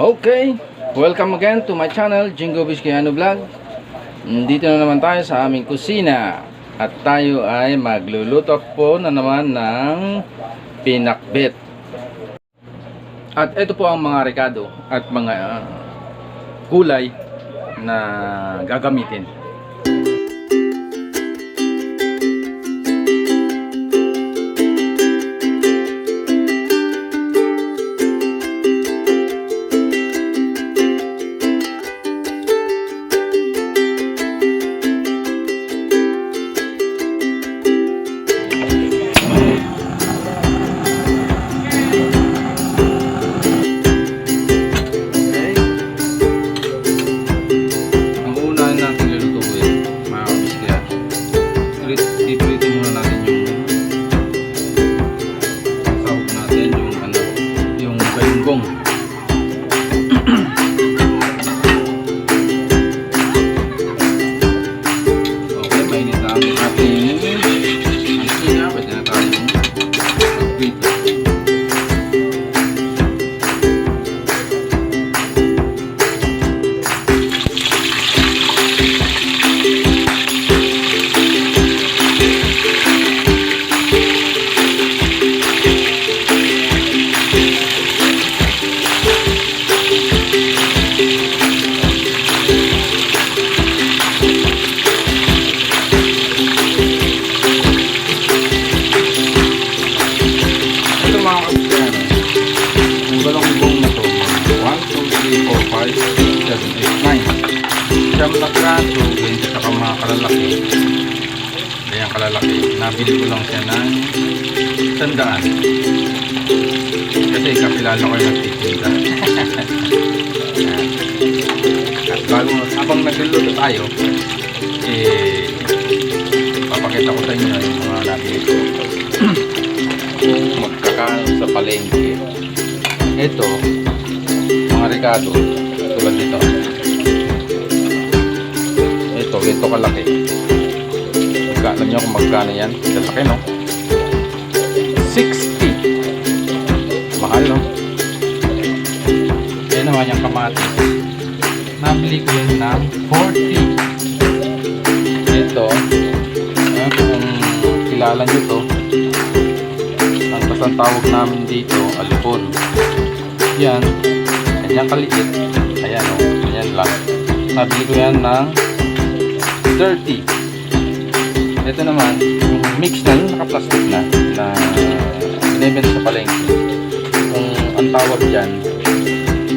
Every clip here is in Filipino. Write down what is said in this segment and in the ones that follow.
Okay, welcome again to my channel, Jingo Vizcayano Vlog. Dito na naman tayo sa aming kusina. At tayo ay magluluto po na naman ng pinakbet. At ito po ang mga rekado at mga gulay na gagamitin. Siyam na kraso, ganyan sa mga kalalaki. Ganyan kalalaki. Nabili ko lang siya ng 100. Kasi kakilala ko yung nagtitinda. At bago, habang nagluluto tayo, papakita ko sa inyo yung mga nabili ko. Kung magkakano sa palengke. Ito, mga rekado, tulad dito. Ito kalaki. Alam nyo kung magkano yan? Kalaki, no? 60. Mahal, no? Yan naman yung kamatis. Nabili ko yun ng 40. Ito, kung kilala nyo to, ang tawag namin dito, alipon. Yan. Yan kaliit. Ayan, no? Ayan lang. Nabili ko yan ng 30. Ito naman, yung mix na yun, naka-plastic na binibenta sa palengke. Kung ang tawag dyan,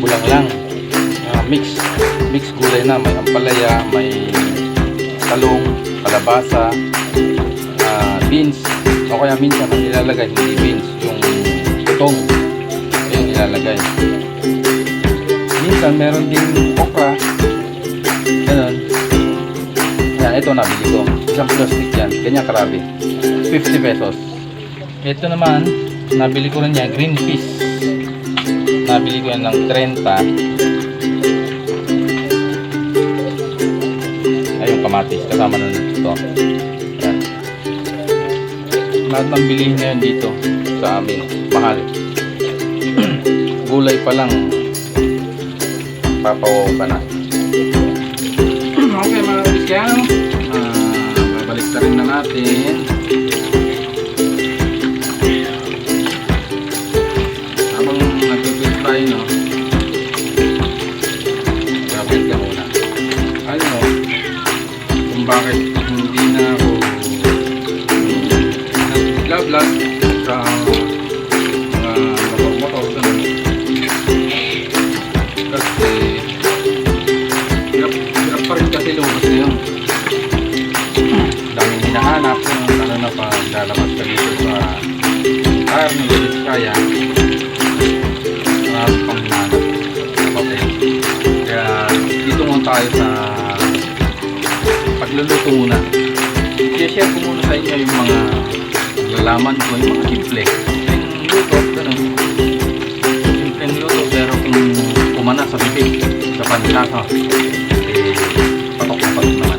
bulang lang. Mix gulay na. May ampalaya, may talong, kalabasa, beans. O kaya minsan ang nilalagay, hindi beans, yung tutong. Yung nilalagay. Minsan meron din okra. Ganun. Yan, ito nabili ko. Isang plastic yan. Ganyan karami. 50 pesos. Ito naman, nabili ko rin yan. Green peas. Nabili ko yan ng 30. Ay, yung kamatis. Kasama na ito. Yan. Lahat ng bilihin na yan dito sa amin. Mahal. Gulay pa lang. Papawaw ka na. Okay mga Vizcayano, babalik na rin na natin. Habang nagpipil tayo, no? Babalik ka muna. Ayun, no? Kung bakit hindi na ako nag-vlog sa mga motor ganun. Kasi hirap pa rin kasi lumabas na yun. Daming hinahanap lalo na pa lalabas ka dito sa car ng Vizcaya. Marami pang hinahanap sa papel. Kaya dito muna tayo sa pagluluto muna. I-share ko muna sa inyo yung mga nalalaman ko, yung mga simple. Simpleng luto, ganun. Simpleng luto, pero kung kumana sa bibig, sa panlasa, patok na patok naman.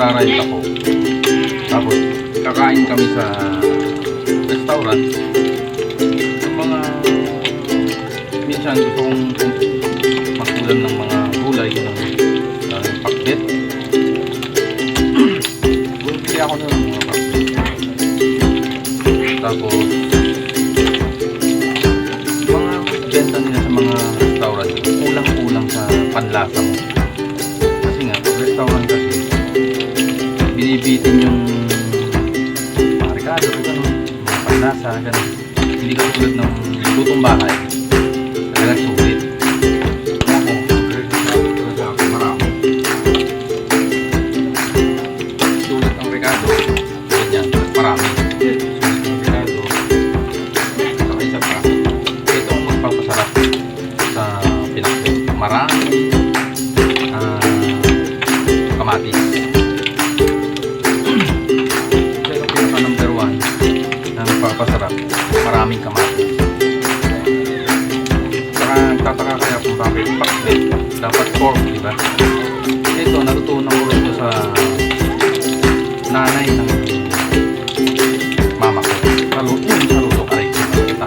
nagra-ride ako. Tapos kakain kami sa restaurant. Yung mga minsan gusto kong magkulan ng mga gulay ng pakbet. Bumili ako ng mga pakbet. Tapos mga benta nila sa mga restaurant kulang-kulang sa panlasa mo. Kasi nga, pag restaurant kasi binibitin yung mga rekado, gano'n, mga panlasa, gano'n. Hindi ka tulad ng lutong bahay. Talagang sulit. Ako, marami. Sulit ang rekado. Ganyan, marami. Sulit ang rekado. Saka isa pa. Ito ang magpapasarap sa pinakbet. Marami kamatis. Ito yung pinaka number 1 na magpapasarap. Maraming kamatis. Saka tataka kaya kung bakit pakbet dapat pork, diba? Ito, natutunan ko rin ito sa nanay ng mama ko. Sa luto ka rin. Kita.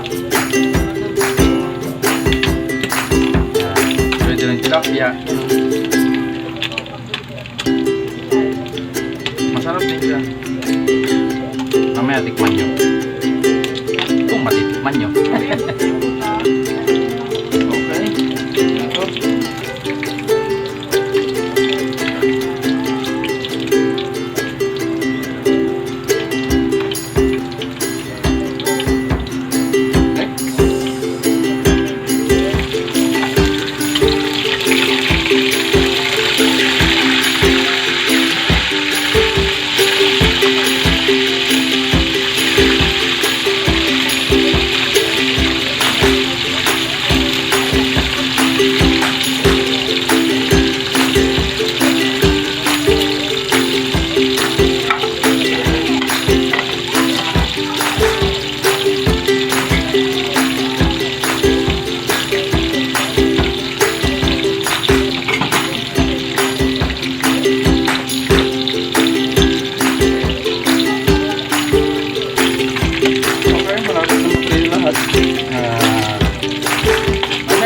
Pwede rin tilapia. Masarap din siya. Mamaya tikman nyo. Kung matitikman nyo. Okay. Ito.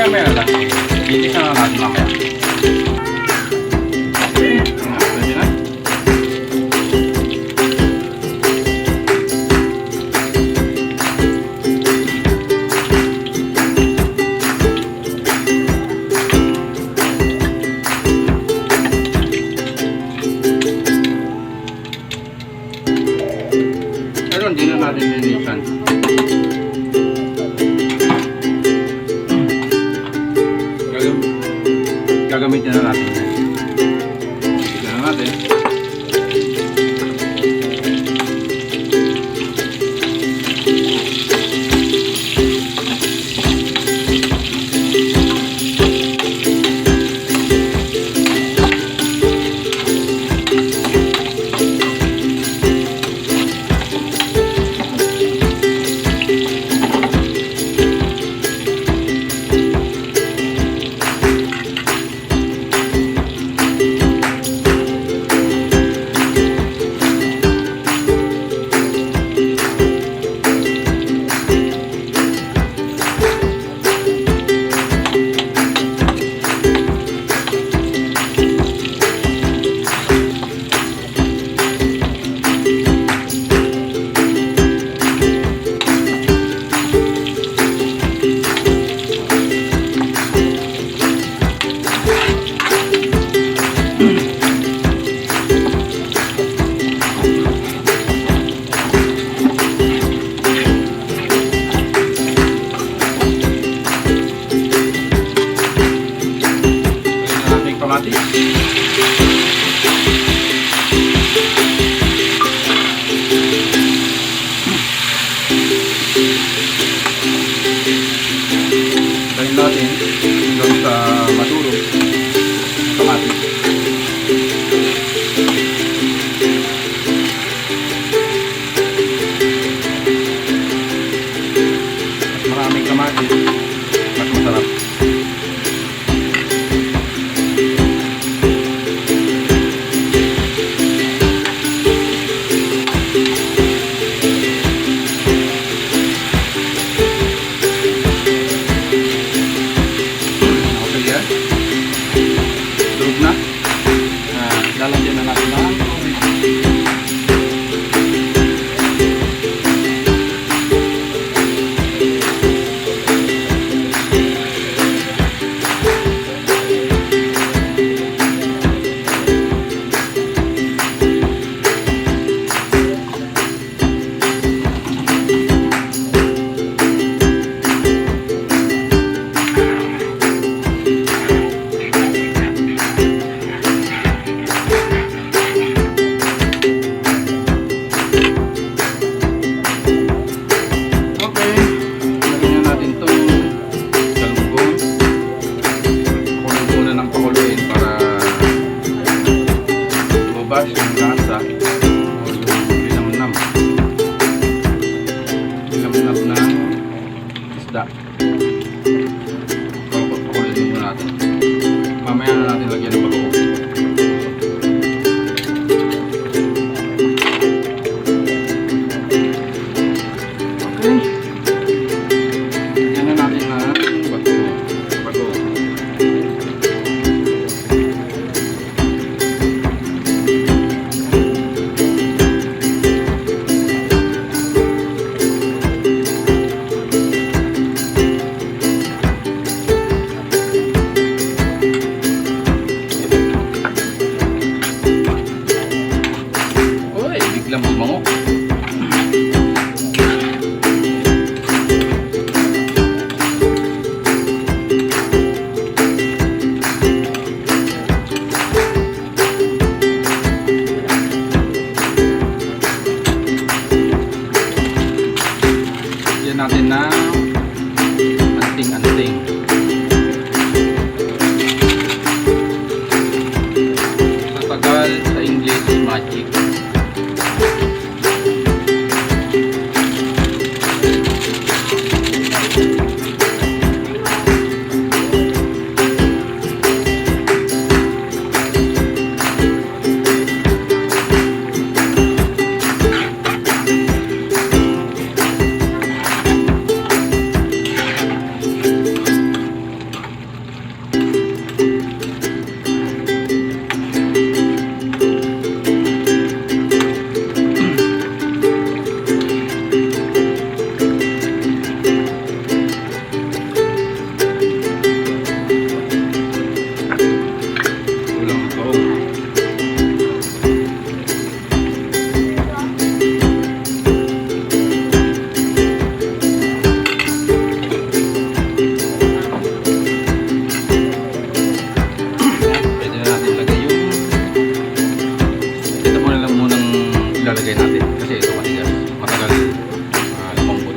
Mamaya lang. Bilisan na natin mamaya. Pwede na. Pero hindi na natin nilisan. Gagamitin na natin yan. Gagamitin na natin. natin ng anting-anting. Sa Tagal, sa English, magic. Ilalagay natin kasi ito matigas, matagal lumambot.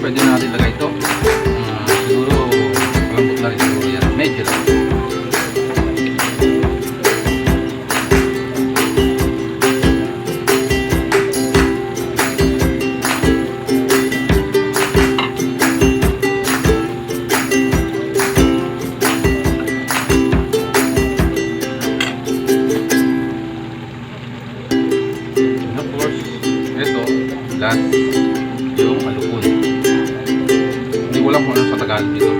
Pwede natin ilagay ito. Siguro malambot na rin siguro yan. Medyo lang. And of course, ito, last, yung alupon. Hindi ko lang kung ano sa Tagalog dito.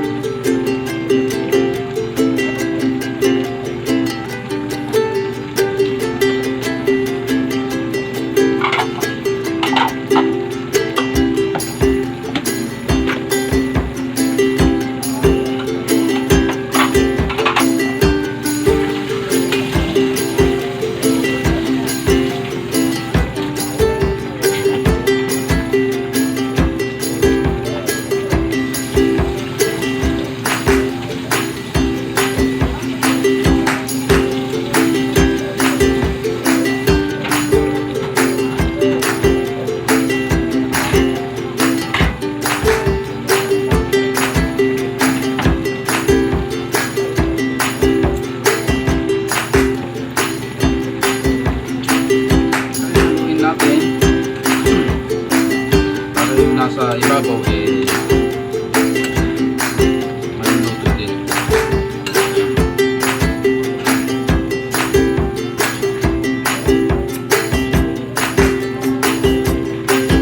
Nasa ibabaw maluluto din.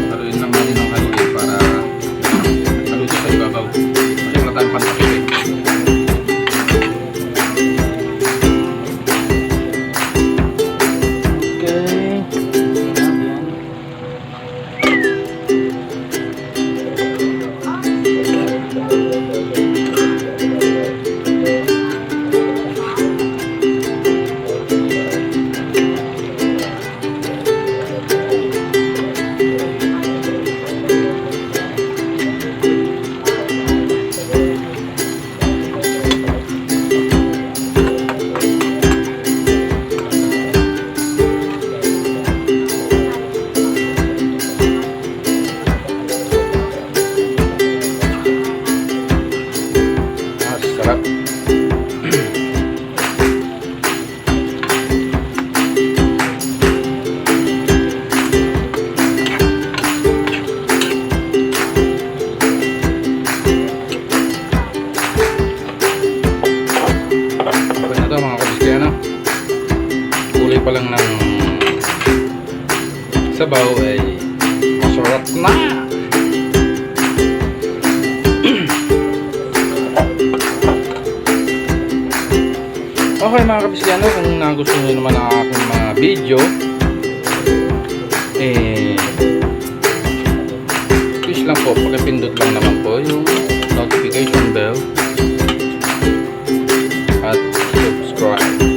Haluin lang natin ng haluin para haluin sa ibabaw kasi wala tayong pantakip eh. Sarap. Okay na ito mga kabiskayano. Kulay pa lang ng sabaw ay masarap na. Okay mga kabiskayano, kung nagustuhan nyo naman ang aking mga video, please lang po, pakipindot lang naman po yung notification bell at subscribe.